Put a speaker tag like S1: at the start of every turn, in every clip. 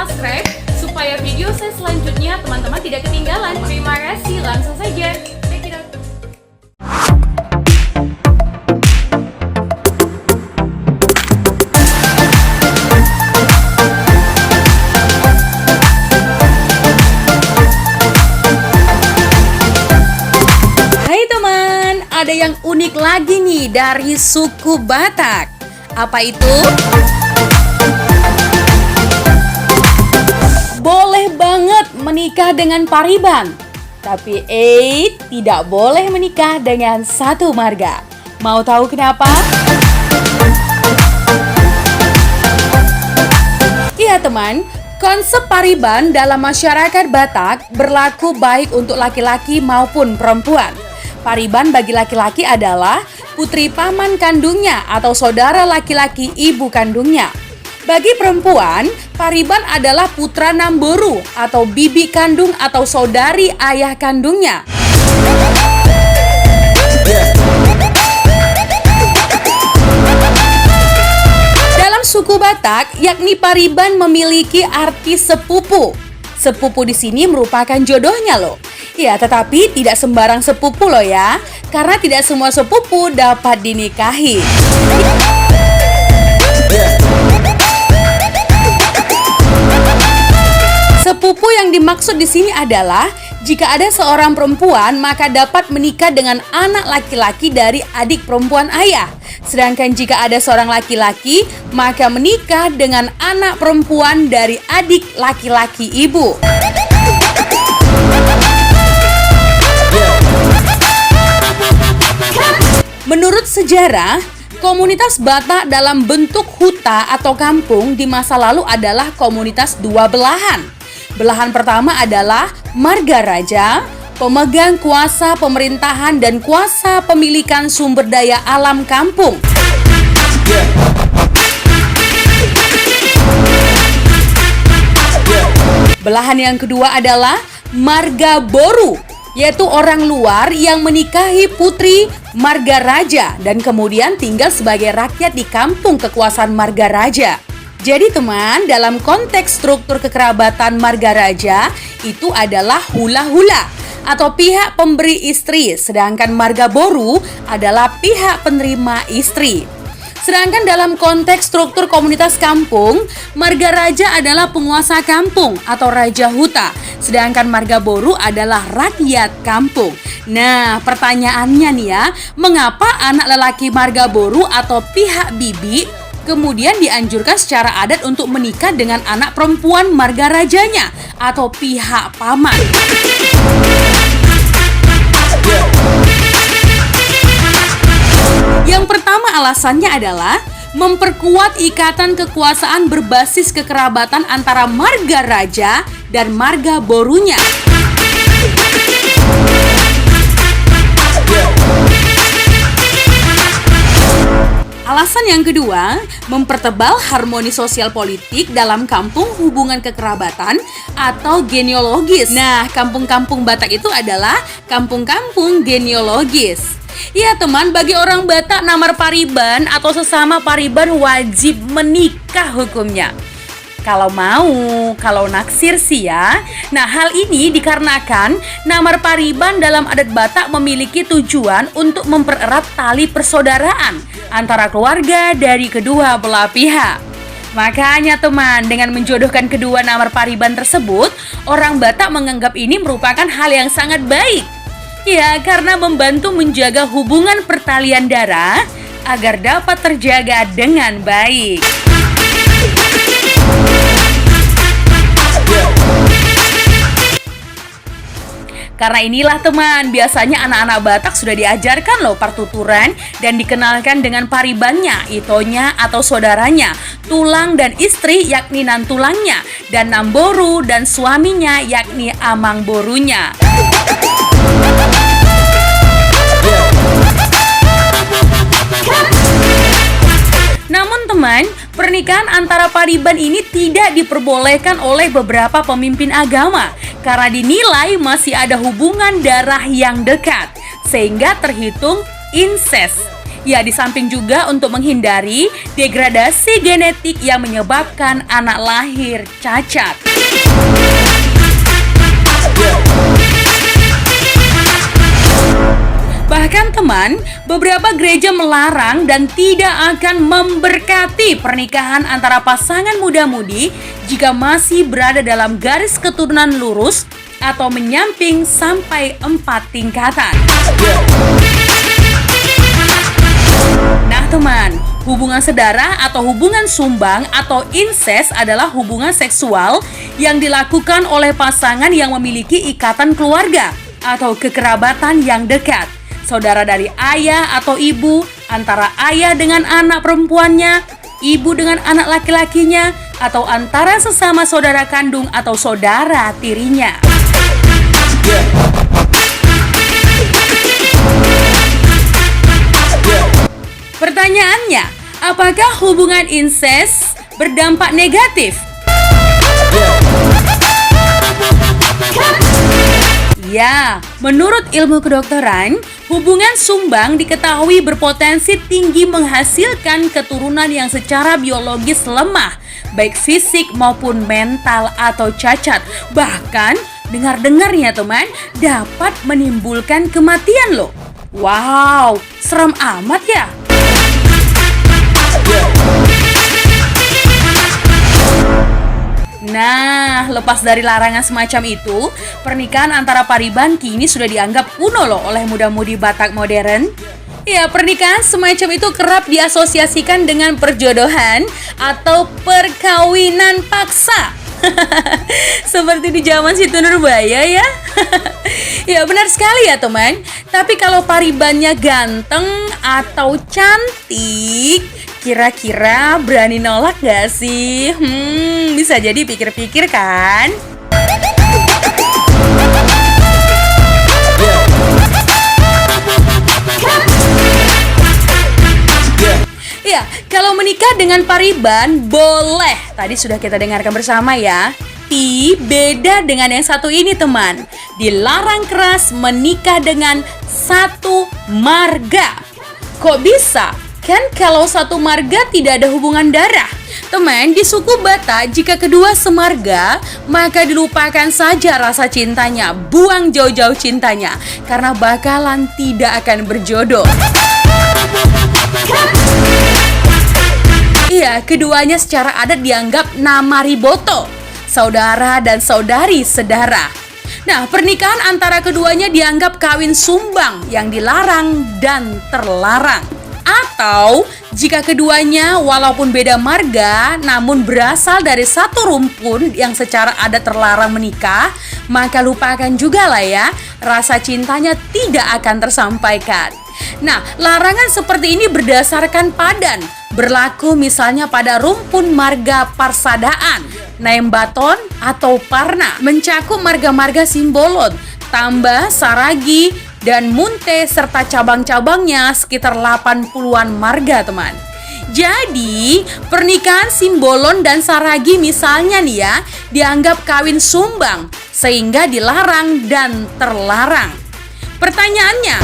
S1: subscribe supaya video saya selanjutnya teman-teman tidak ketinggalan. Terima kasih, langsung saja. Check it out.
S2: Hai teman, ada yang unik lagi nih dari suku Batak. Apa itu? Boleh banget menikah dengan Pariban. Tapi tidak boleh menikah dengan satu marga. Mau tahu kenapa? Iya teman, konsep Pariban dalam masyarakat Batak berlaku baik untuk laki-laki maupun perempuan. Pariban bagi laki-laki adalah putri paman kandungnya atau saudara laki-laki ibu kandungnya. Bagi perempuan, Pariban adalah putra Namboru atau bibi kandung atau saudari ayah kandungnya. Dalam suku Batak, yakni Pariban memiliki arti sepupu. Sepupu di sini merupakan jodohnya loh. Ya, tetapi tidak sembarang sepupu loh ya, karena tidak semua sepupu dapat dinikahi. Sepupu yang dimaksud di sini adalah jika ada seorang perempuan maka dapat menikah dengan anak laki-laki dari adik perempuan ayah. Sedangkan jika ada seorang laki-laki maka menikah dengan anak perempuan dari adik laki-laki ibu. Menurut sejarah, komunitas Batak dalam bentuk huta atau kampung di masa lalu adalah komunitas dua belahan. Belahan pertama adalah marga raja, pemegang kuasa pemerintahan dan kuasa pemilikan sumber daya alam kampung. Belahan yang kedua adalah marga boru, yaitu orang luar yang menikahi putri marga raja dan kemudian tinggal sebagai rakyat di kampung kekuasaan marga raja. Jadi teman, dalam konteks struktur kekerabatan marga raja itu adalah hula-hula atau pihak pemberi istri, sedangkan marga boru adalah pihak penerima istri. Sedangkan dalam konteks struktur komunitas kampung, marga raja adalah penguasa kampung atau raja huta, sedangkan marga boru adalah rakyat kampung. Nah, pertanyaannya nih ya, mengapa anak lelaki marga boru atau pihak bibi kemudian dianjurkan secara adat untuk menikah dengan anak perempuan marga rajanya atau pihak paman? Yang pertama alasannya adalah memperkuat ikatan kekuasaan berbasis kekerabatan antara marga raja dan marga borunya. Alasan yang kedua, mempertebal harmoni sosial politik dalam kampung hubungan kekerabatan atau genealogis. Nah, kampung-kampung Batak itu adalah kampung-kampung genealogis. Ya teman, bagi orang Batak namar Pariban atau sesama Pariban wajib menikah hukumnya. Kalau mau, kalau naksir sih ya. Nah, hal ini dikarenakan namar Pariban dalam adat Batak memiliki tujuan untuk mempererat tali persaudaraan antara keluarga dari kedua belah pihak. Makanya teman, dengan menjodohkan kedua namar Pariban tersebut, orang Batak menganggap ini merupakan hal yang sangat baik. Ya, karena membantu menjaga hubungan pertalian darah agar dapat terjaga dengan baik. Karena inilah teman, biasanya anak-anak Batak sudah diajarkan loh partuturan dan dikenalkan dengan paribannya, itonya atau saudaranya, tulang dan istri yakni nantulangnya, dan namboru dan suaminya yakni amang borunya. Namun teman, pernikahan antara Pariban ini tidak diperbolehkan oleh beberapa pemimpin agama karena dinilai masih ada hubungan darah yang dekat, sehingga terhitung incest. Ya, di samping juga untuk menghindari degradasi genetik yang menyebabkan anak lahir cacat. Bahkan teman, beberapa gereja melarang dan tidak akan memberkati pernikahan antara pasangan muda-mudi jika masih berada dalam garis keturunan lurus atau menyamping sampai 4 tingkatan. Nah teman, hubungan sedara atau hubungan sumbang atau incest adalah hubungan seksual yang dilakukan oleh pasangan yang memiliki ikatan keluarga atau kekerabatan yang dekat. Saudara dari ayah atau ibu, antara ayah dengan anak perempuannya, ibu dengan anak laki-lakinya, atau antara sesama saudara kandung atau saudara tirinya. Pertanyaannya, apakah hubungan incest berdampak negatif? Ya, menurut ilmu kedokteran, hubungan sumbang diketahui berpotensi tinggi menghasilkan keturunan yang secara biologis lemah, baik fisik maupun mental atau cacat. Bahkan, dengar-dengarnya teman, dapat menimbulkan kematian loh. Wow, serem amat ya. Nah, lepas dari larangan semacam itu, pernikahan antara pariban kini sudah dianggap kuno loh oleh muda-mudi Batak modern. Ya, pernikahan semacam itu kerap diasosiasikan dengan perjodohan atau perkawinan paksa. Seperti di zaman Situ Nurbaya ya. Ya, benar sekali ya teman. Tapi kalau paribannya ganteng atau cantik, kira-kira berani nolak gak sih? Bisa jadi pikir-pikir kan? Ya, kalau menikah dengan pariban boleh. Tadi sudah kita dengarkan bersama ya. Tapi beda dengan yang satu ini teman. Dilarang keras menikah dengan satu marga. Kok bisa? Kan kalau satu marga tidak ada hubungan darah. Teman, di suku Batak jika kedua semarga, maka dilupakan saja rasa cintanya. Buang jauh-jauh cintanya, karena bakalan tidak akan berjodoh. Iya, keduanya secara adat dianggap namariboto, saudara dan saudari sedara. Nah, pernikahan antara keduanya dianggap kawin sumbang yang dilarang dan terlarang. Atau jika keduanya walaupun beda marga namun berasal dari satu rumpun yang secara adat terlarang menikah, maka lupakan juga lah ya, rasa cintanya tidak akan tersampaikan. Nah, larangan seperti ini berdasarkan padan, berlaku misalnya pada rumpun marga Parsadaan, Naembaton atau Parna, mencakup marga-marga Simbolon, Tambah, Saragi, dan Munte serta cabang-cabangnya sekitar 80-an marga teman. Jadi, pernikahan Simbolon dan Saragi misalnya nih ya, dianggap kawin sumbang sehingga dilarang dan terlarang. Pertanyaannya,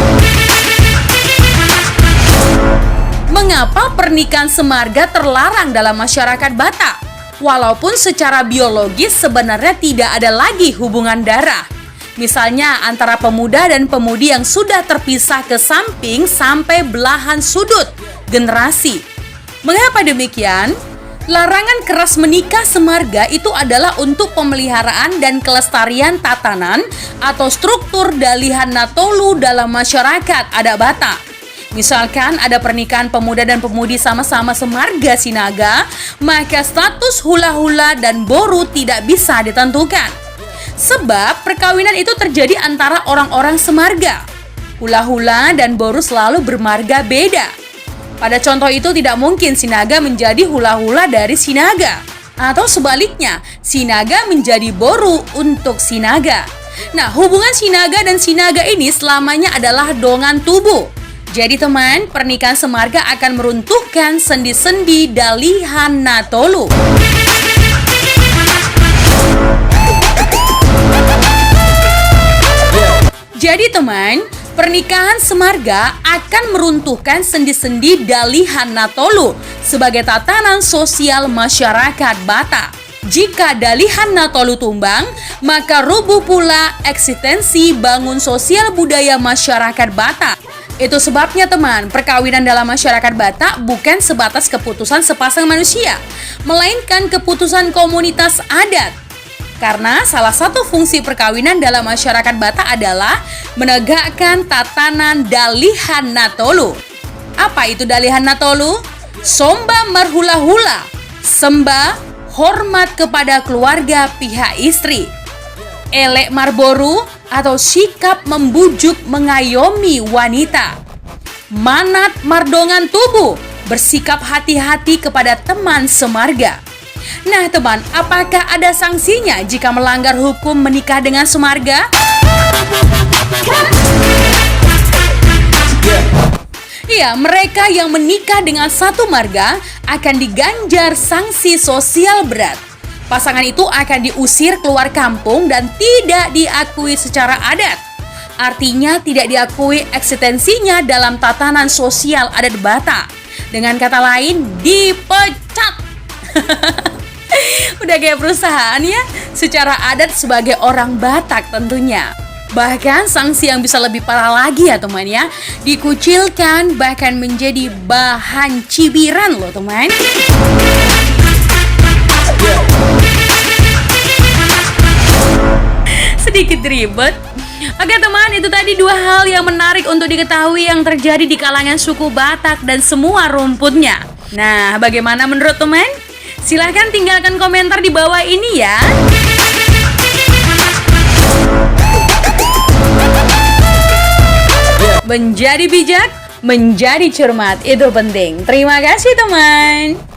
S2: mengapa pernikahan semarga terlarang dalam masyarakat Batak? Walaupun secara biologis sebenarnya tidak ada lagi hubungan darah. Misalnya antara pemuda dan pemudi yang sudah terpisah ke samping sampai belahan sudut generasi. Mengapa demikian? Larangan keras menikah semarga itu adalah untuk pemeliharaan dan kelestarian tatanan atau struktur dalihan Natolu dalam masyarakat adat Batak. Misalkan ada pernikahan pemuda dan pemudi sama-sama semarga Sinaga, maka status hula-hula dan boru tidak bisa ditentukan. Sebab perkawinan itu terjadi antara orang-orang semarga. Hula-hula dan boru selalu bermarga beda. Pada contoh itu tidak mungkin Sinaga menjadi hula-hula dari Sinaga, atau sebaliknya, Sinaga menjadi boru untuk Sinaga. Nah, hubungan Sinaga dan Sinaga ini selamanya adalah dongan tubuh. Jadi teman, pernikahan semarga akan meruntuhkan sendi-sendi dalihan Natolu. Jadi teman, Pernikahan semarga akan meruntuhkan sendi-sendi Dalihan Natolu sebagai tatanan sosial masyarakat Batak. Jika Dalihan Natolu tumbang, maka rubuh pula eksistensi bangun sosial budaya masyarakat Batak. Itu sebabnya teman, perkawinan dalam masyarakat Batak bukan sebatas keputusan sepasang manusia, melainkan keputusan komunitas adat. Karena salah satu fungsi perkawinan dalam masyarakat Batak adalah menegakkan tatanan Dalihan Natolu. Apa itu Dalihan Natolu? Somba marhula-hula, sembah, hormat kepada keluarga pihak istri. Elek marboru atau sikap membujuk mengayomi wanita. Manat mardongan tubuh, bersikap hati-hati kepada teman semarga. Nah teman, apakah ada sanksinya jika melanggar hukum menikah dengan semarga? Iya, mereka yang menikah dengan satu marga akan diganjar sanksi sosial berat. Pasangan itu akan diusir keluar kampung dan tidak diakui secara adat. Artinya tidak diakui eksistensinya dalam tatanan sosial adat Batak. Dengan kata lain, dipecat. Udah kayak perusahaan ya, secara adat sebagai orang Batak tentunya. Bahkan sanksi yang bisa lebih parah lagi ya teman ya, dikucilkan bahkan menjadi bahan cibiran loh teman. Sedikit ribet. Oke teman, itu tadi dua hal yang menarik untuk diketahui yang terjadi di kalangan suku Batak dan semua rumputnya. Nah, bagaimana menurut teman? Silahkan tinggalkan komentar di bawah ini ya. Menjadi bijak, menjadi cermat, itu penting. Terima kasih teman.